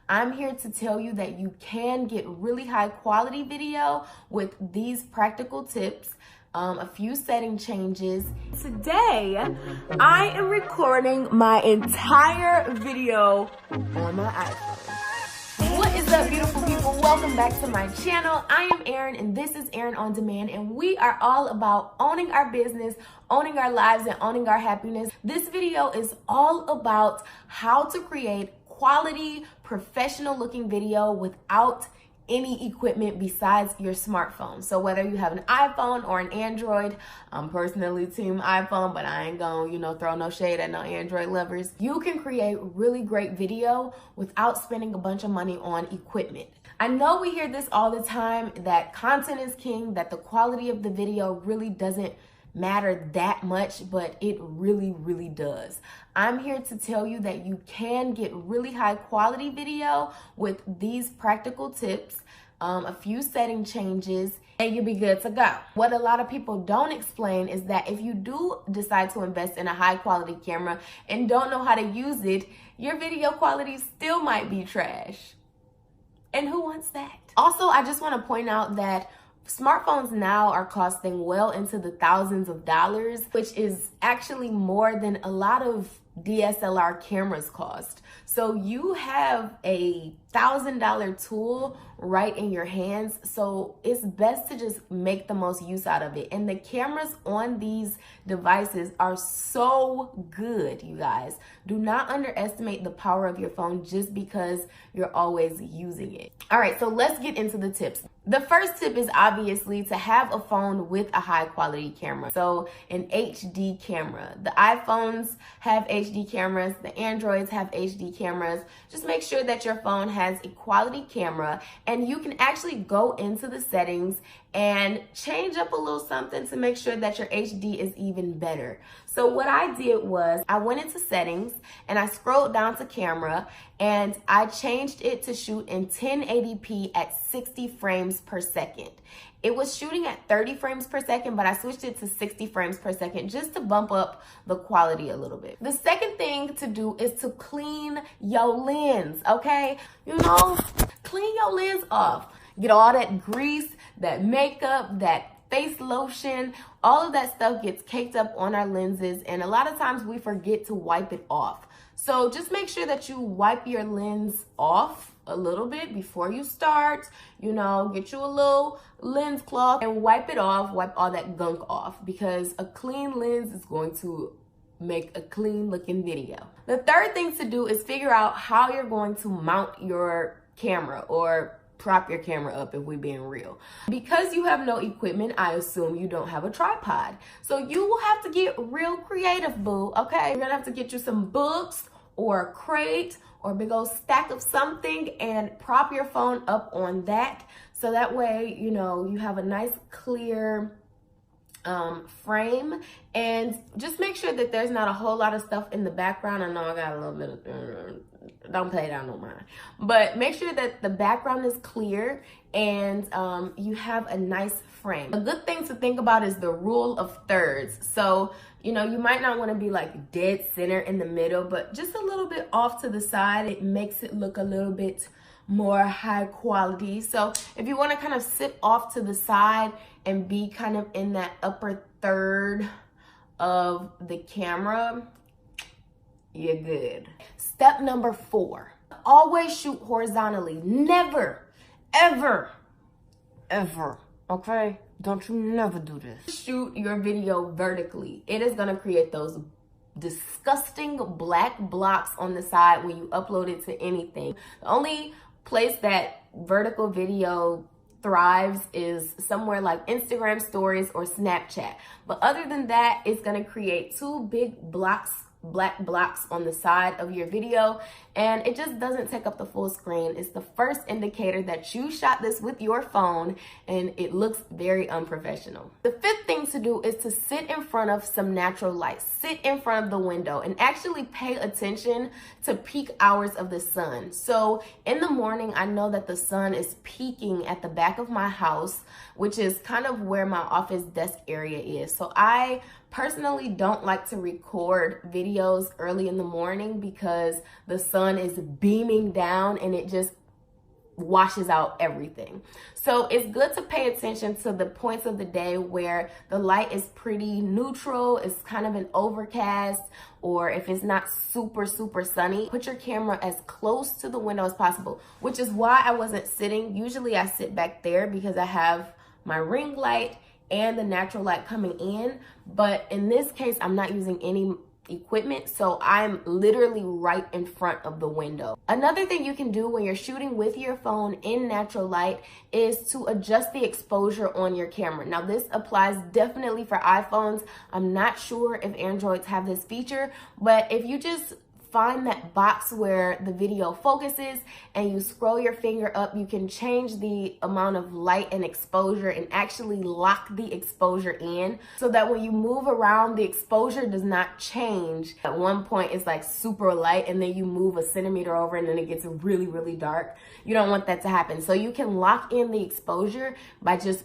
I'm here to tell you that you can get really high quality video with these practical tips, a few setting changes. Today, I am recording my entire video on my iPhone. What is up, beautiful people? Welcome back to my channel. I am Erin, and this is Erin on Demand, and we are all about owning our business, owning our lives, and owning our happiness. This video is all about how to create quality, professional looking video without any equipment besides your smartphone. So whether you have an iPhone or an Android, I'm personally team iPhone, but I ain't gonna, throw no shade at no Android lovers. You can create really great video without spending a bunch of money on equipment. I know we hear this all the time, that content is king, that the quality of the video really doesn't matter that much, but it really does. I'm here to tell you that you can get really high quality video with these practical tips, a few setting changes, and you'll be good to go. What a lot of people don't explain is that if you do decide to invest in a high quality camera and don't know how to use it, your video quality still might be trash. And who wants that? Also, I just want to point out that smartphones now are costing well into the thousands of dollars, which is actually more than a lot of DSLR cameras cost. So you have a $1,000 tool right in your hands. So it's best to just make the most use out of it. And the cameras on these devices are so good, you guys. Do not underestimate the power of your phone just because you're always using it. All right, so let's get into the tips. The first tip is obviously to have a phone with a high quality camera. So an HD camera. The iPhones have HD cameras, the Androids have HD cameras. Just make sure that your phone has a quality camera, and you can actually go into the settings and change up a little something to make sure that your HD is even better. So what I did was I went into settings and I scrolled down to camera and I changed it to shoot in 1080p at 60 frames per second. It was shooting at 30 frames per second, but I switched it to 60 frames per second just to bump up the quality a little bit. The second thing to do is to clean your lens, okay? Clean your lens off. Get all that grease, that makeup, that face lotion, all of that stuff gets caked up on our lenses, and a lot of times we forget to wipe it off. So just make sure that you wipe your lens off a little bit before you start. Get you a little lens cloth and wipe it off, wipe all that gunk off, because a clean lens is going to make a clean looking video. The third thing to do is figure out how you're going to mount your camera, or prop your camera up if we're being real. Because you have no equipment, I assume you don't have a tripod. So you will have to get real creative, boo, okay? You're gonna have to get you some books or a crate or a big old stack of something and prop your phone up on that. So that way, you have a nice clear frame, and just make sure that there's not a whole lot of stuff in the background. I know I got a little bit of, don't play it out no mind, but make sure that the background is clear and you have a nice frame. A good thing to think about is the rule of thirds. So, you might not want to be like dead center in the middle, but just a little bit off to the side. It makes it look a little bit more high quality. So if you want to kind of sit off to the side and be kind of in that upper third of the camera, you're good. Step number 4, always shoot horizontally. Never, ever, okay? Don't you never do this. Shoot your video vertically. It is gonna create those disgusting black blocks on the side when you upload it to anything. The only place that vertical video thrives is somewhere like Instagram stories or Snapchat. But other than that, it's gonna create 2 big black blocks on the side of your video, and it just doesn't take up the full screen. It's the first indicator that you shot this with your phone and it looks very unprofessional. The 5th thing to do is to sit in front of some natural light. Sit in front of the window and actually pay attention to peak hours of the sun. So in the morning, I know that the sun is peaking at the back of my house, which is kind of where my office desk area is. So I personally don't like to record videos early in the morning because the sun is beaming down and it just washes out everything. So it's good to pay attention to the points of the day where the light is pretty neutral, it's kind of an overcast, or if it's not super sunny. Put your camera as close to the window as possible, which is why I wasn't sitting. Usually I sit back there because I have my ring light and the natural light coming in, but in this case I'm not using any equipment, so I'm literally right in front of the window. Another thing you can do when you're shooting with your phone in natural light is to adjust the exposure on your camera. Now this applies definitely for iPhones. I'm not sure if Androids have this feature, but if you just find that box where the video focuses and you scroll your finger up, you can change the amount of light and exposure and actually lock the exposure in so that when you move around, the exposure does not change. At one point it's like super light and then you move a centimeter over and then it gets really dark. You don't want that to happen. So you can lock in the exposure by just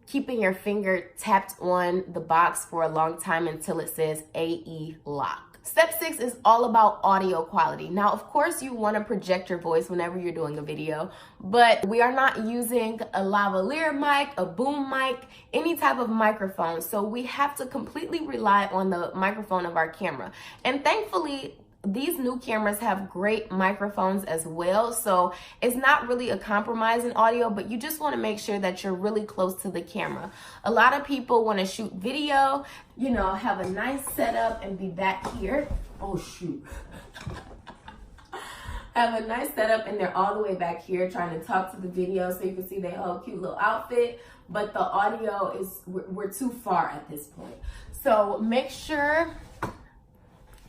keeping your finger tapped on the box for a long time until it says AE lock. Step 6 is all about audio quality. Now, of course, you want to project your voice whenever you're doing a video, but we are not using a lavalier mic, a boom mic, any type of microphone. So we have to completely rely on the microphone of our camera. And thankfully, these new cameras have great microphones as well, so it's not really a compromise in audio, but you just want to make sure that you're really close to the camera. A lot of people want to shoot video, you know, have a nice setup and be back here. Oh shoot. Have a nice setup and they're all the way back here trying to talk to the video so you can see their whole cute little outfit, but the audio is, we're too far at this point. So make sure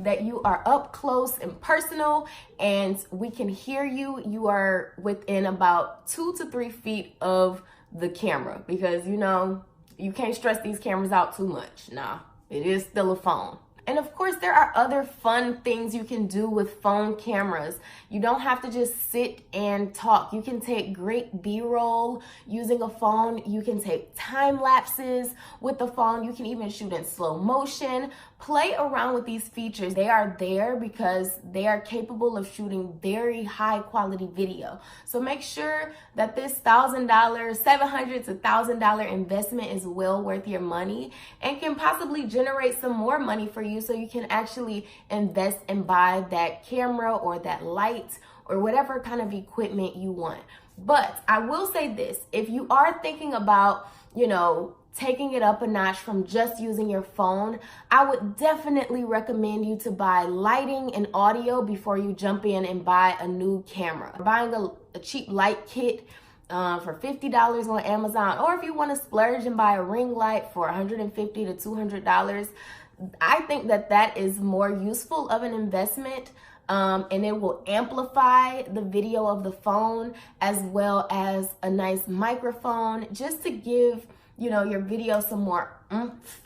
that you are up close and personal and we can hear you. You are within about 2 to 3 feet of the camera because, you know, you can't stress these cameras out too much. Nah, it is still a phone. And of course, there are other fun things you can do with phone cameras. You don't have to just sit and talk. You can take great B-roll using a phone. You can take time lapses with the phone. You can even shoot in slow motion. Play around with these features. They are there because they are capable of shooting very high quality video. So make sure that this $1,000, $700 to $1,000 investment is well worth your money and can possibly generate some more money for you so you can actually invest and buy that camera or that light or whatever kind of equipment you want. But I will say this, if you are thinking about, you know, taking it up a notch from just using your phone, I would definitely recommend you to buy lighting and audio before you jump in and buy a new camera. Buying a cheap light kit for $50 on Amazon, or if you want to splurge and buy a ring light for $150 to $200, I think that is more useful of an investment. And it will amplify the video of the phone as well as a nice microphone just to give, you know, your video some more oomph.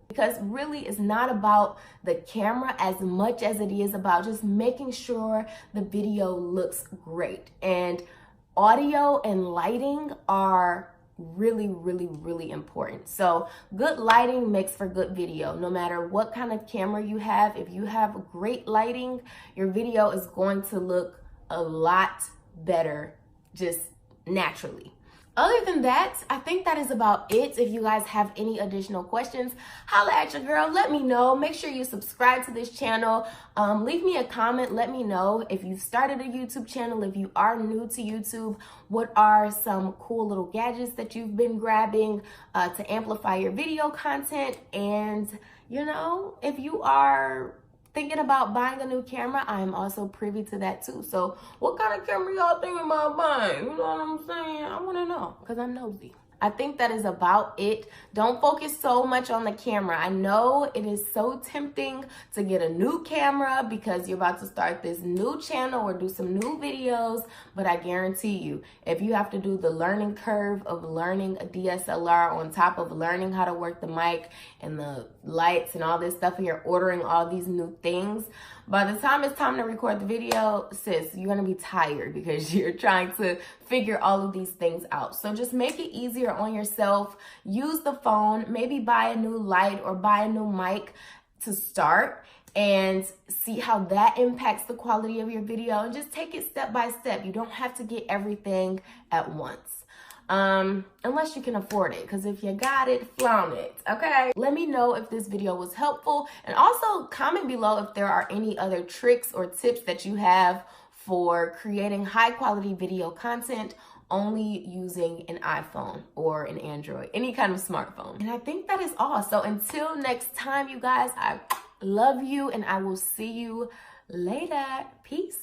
Because really it's not about the camera as much as it is about just making sure the video looks great. And audio and lighting are really important. So good lighting makes for good video. No matter what kind of camera you have, if you have great lighting, your video is going to look a lot better just naturally. Other than that, I think that is about it. If you guys have any additional questions, holla at your girl. Let me know. Make sure you subscribe to this channel. Leave me a comment. Let me know if you've started a YouTube channel, if you are new to YouTube, what are some cool little gadgets that you've been grabbing to amplify your video content. And, you know, if you are thinking about buying a new camera, I am also privy to that too. So what kind of camera y'all thinking about buying? You know what I'm saying? I want to know because I'm nosy. I think that is about it. Don't focus so much on the camera. I know it is so tempting to get a new camera because you're about to start this new channel or do some new videos, but I guarantee you, if you have to do the learning curve of learning a DSLR on top of learning how to work the mic and the lights and all this stuff, and you're ordering all these new things, by the time it's time to record the video, sis, you're gonna be tired because you're trying to figure all of these things out. So just make it easier on yourself. Use the phone, maybe buy a new light or buy a new mic to start and see how that impacts the quality of your video, and just take it step by step. You don't have to get everything at once. Unless you can afford it, because if you got it, flaunt it, okay? Let me know if this video was helpful, and also comment below if there are any other tricks or tips that you have for creating high quality video content only using an iPhone or an Android, any kind of smartphone. And I think that is all. So until next time, you guys, I love you, and I will see you later. Peace.